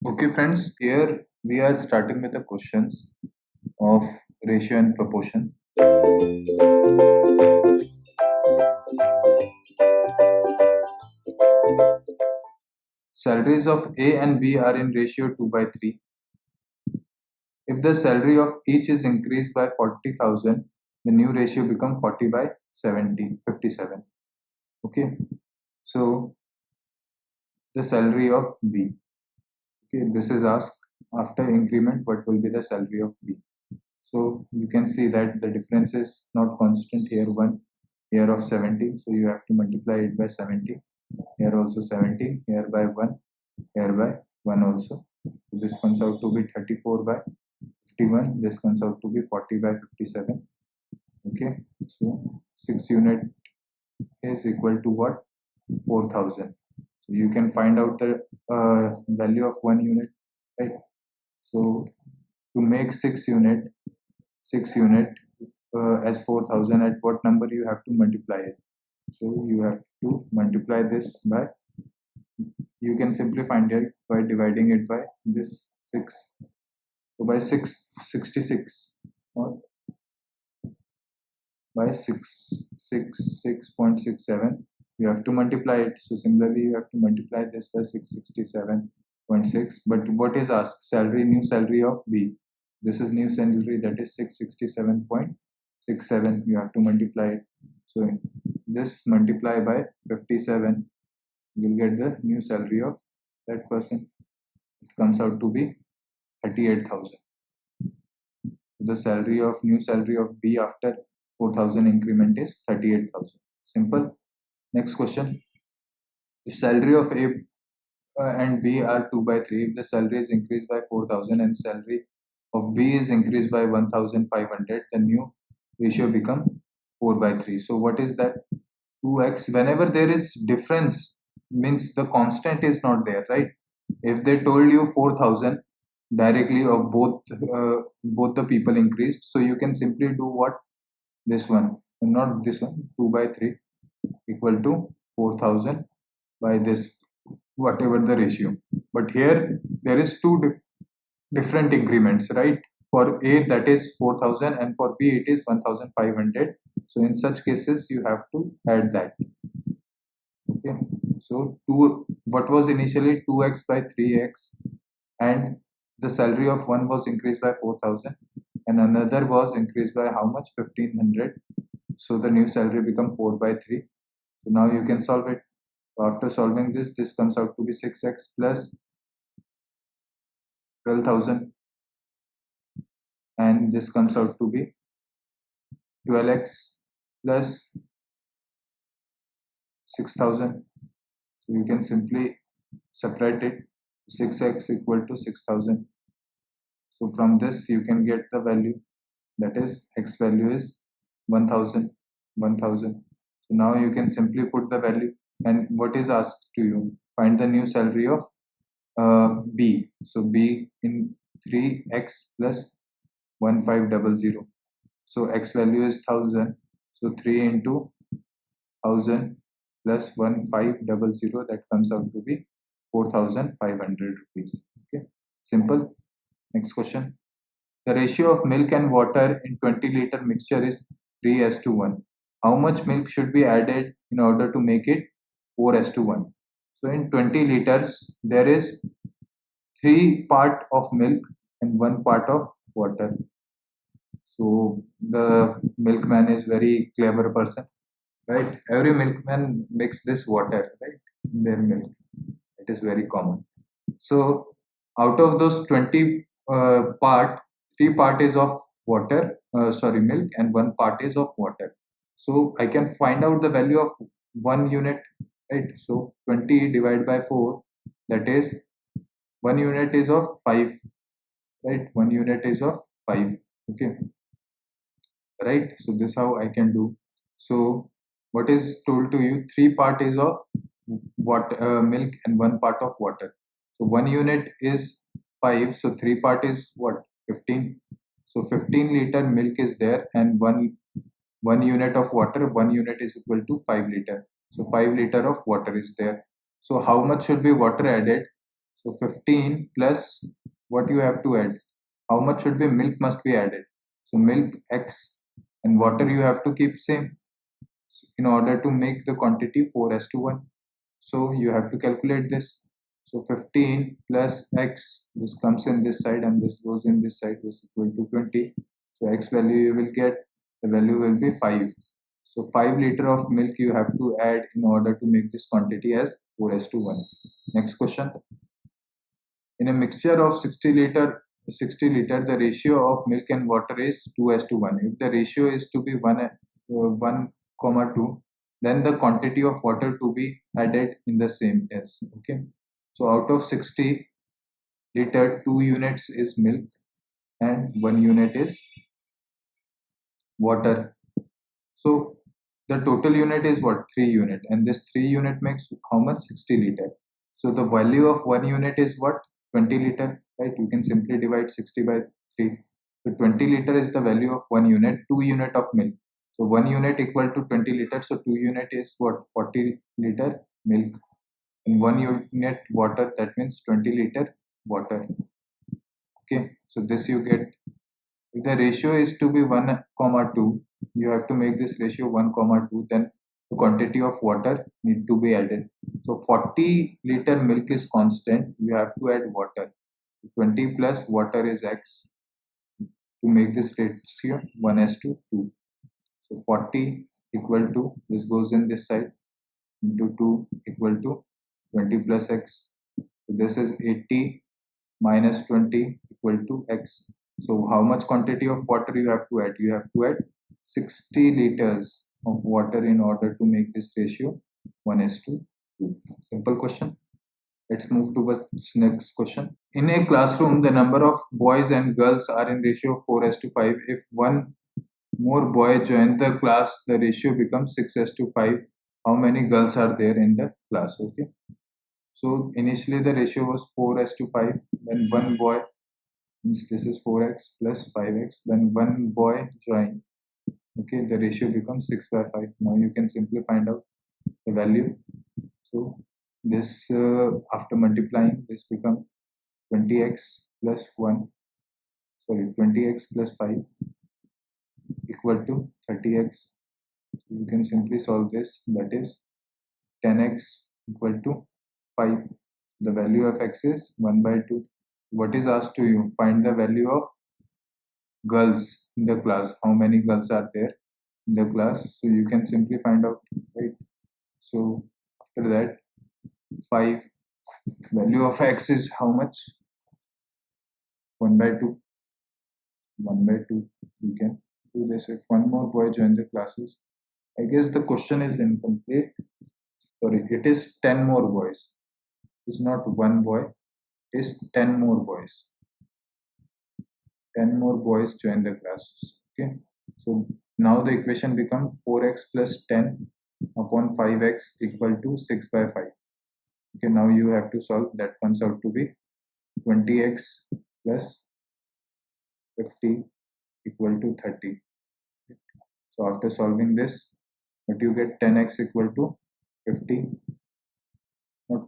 Okay, friends, here we are starting with the questions of ratio and proportion. Salaries of A and B are in ratio 2 by 3. If the salary of each is increased by 40,000, the new ratio becomes 40 by 70, 57. Okay, so the salary of B. Okay, this is asked after increment, what will be the salary of B? So you can see that the difference is not constant here, 1 here of 70, so you have to multiply it by 70, here also 70, here by 1, here by 1 also. So this comes out to be 34 by 51, this comes out to be 40 by 57. Okay, so 6 unit is equal to what? 4000. So you can find out the value of 1 unit, right? So to make 6 unit as 4000, at what number you have to multiply it? So you have to multiply this by, you can simply find it by dividing it by this 6. So by 666 or by 666.67, you have to multiply it. So similarly, you have to multiply this by 667.6. But what is asked? Salary, new salary of B. This is new salary, that is 667.67. You have to multiply it. So this multiply by 57, you will get the new salary of that person. It comes out to be 38,000. The salary of new salary of B after 4,000 increment is 38,000. Simple. Next question. If salary of A and B are 2 by 3, if the salary is increased by 4,000 and salary of B is increased by 1,500, the new ratio become 4 by 3. So what is that? 2x. Whenever there is difference, means the constant is not there, right? If they told you 4,000 directly of both the people increased, so you can simply do what? This one, not this one, 2 by 3 equal to 4,000 by this, whatever the ratio. But here there is two different increments, right? For A that is 4,000 and for B it is 1,500. So in such cases you have to add that. Okay, so 2, what was initially 2x by 3x, and the salary of one was increased by 4,000 and another was increased by how much? 1,500. So the new salary become 4 by 3. So now you can solve it. After solving this, this comes out to be 6x plus 12,000, and this comes out to be 12x plus 6,000. So you can simply separate it. 6x equal to 6,000. So from this you can get the value, that is x value is 1,000. So now you can simply put the value, and what is asked to you? Find the new salary of B. So B in 3x plus 1500. So x value is 1,000. So 3 into 1,000 plus 1500, that comes out to be 4,500 rupees. Okay, simple. Next question. The ratio of milk and water in 20-liter mixture is 3:1. How much milk should be added in order to make it 4:1? So in 20 liters, there is 3 part of milk and 1 part of water. So the milkman is very clever person, right? Every milkman makes this water, right? In their milk. It is very common. So out of those 20 part, 3 part is of water, sorry, milk, and 1 part is of water. So I can find out the value of 1 unit, right? So 20 divided by 4, that is 1 unit is of 5, right? 1 unit is of 5. Okay, right? So this how I can do. So what is told to you? 3 part is of what milk and 1 part of water. So 1 unit is 5. So 3 part is what? 15. So 15-liter milk is there, and 1 unit of water. 1 unit is equal to 5 liter. So 5 liter of water is there. So how much should be water added? So 15 plus what you have to add. How much should be milk must be added. So milk X and water you have to keep same in order to make the quantity 4:1. So you have to calculate this. So 15 plus X, this comes in this side and this goes in this side, is equal to 20. So X value you will get, the value will be 5. So 5 liter of milk you have to add in order to make this quantity as 4:1. Next question. In a mixture of 60 liter, the ratio of milk and water is 2:1. If the ratio is to be 1, comma 2, then the quantity of water to be added in the same is. Okay. So out of 60 liter, 2 units is milk and 1 unit is water. So the total unit is what? 3 unit, and this 3 unit makes how much? 60 liter. So the value of 1 unit is what? 20 liter, right? You can simply divide 60 by 3. So 20 liter is the value of 1 unit, 2 unit of milk. So 1 unit equal to 20 liter. So 2 unit is what? 40 liter milk. And 1 unit water, that means 20 liter water. Okay, so this you get. If the ratio is to be 1, comma 2, you have to make this ratio 1, comma 2, then the quantity of water need to be added. So 40 liter milk is constant, you have to add water. 20 plus water is X to make this ratio 1:2. So 40 equal to, this goes in this side, into 2 equal to 20 plus X. So this is 80 minus 20 equal to X. So how much quantity of water you have to add? You have to add 60 liters of water in order to make this ratio 1:2. Simple question. Let's move to the next question. In a classroom, the number of boys and girls are in ratio 4:5. If one more boy join the class, the ratio becomes 6:5. How many girls are there in the class? Okay. So initially the ratio was 4:5. When one boy, means this is 4x plus 5x, when one boy join, okay, the ratio becomes 6/5. Now you can simply find out the value. So this after multiplying, this becomes 20x plus 1, sorry, 20x plus 5 equal to 30x. You can simply solve this, that is 10x equal to 5. The value of x is 1/2. What is asked to you? Find the value of girls in the class. How many girls are there in the class? So you can simply find out, right? So after that, 5, value of x is how much? 1/2. 1/2. You can do this. If one more boy join the classes, I guess the question is incomplete. Sorry, it is 10 more boys. It's not one boy, it is 10 more boys. 10 more boys join the classes. Okay, so now the equation becomes 4x plus 10 upon 5x equal to 6/5. Okay, now you have to solve. That comes out to be 20x plus 50 equal to 30. So after solving this, what you get? 10x equal to 50. Not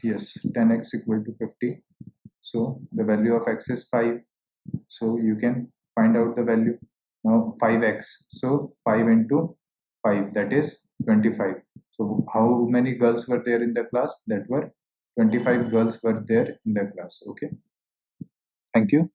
yes, 10x equal to 50. So the value of x is 5. So you can find out the value. Now 5x. So 5 into 5, that is 25. So how many girls were there in the class? That were 25 girls were there in the class. Okay. Thank you.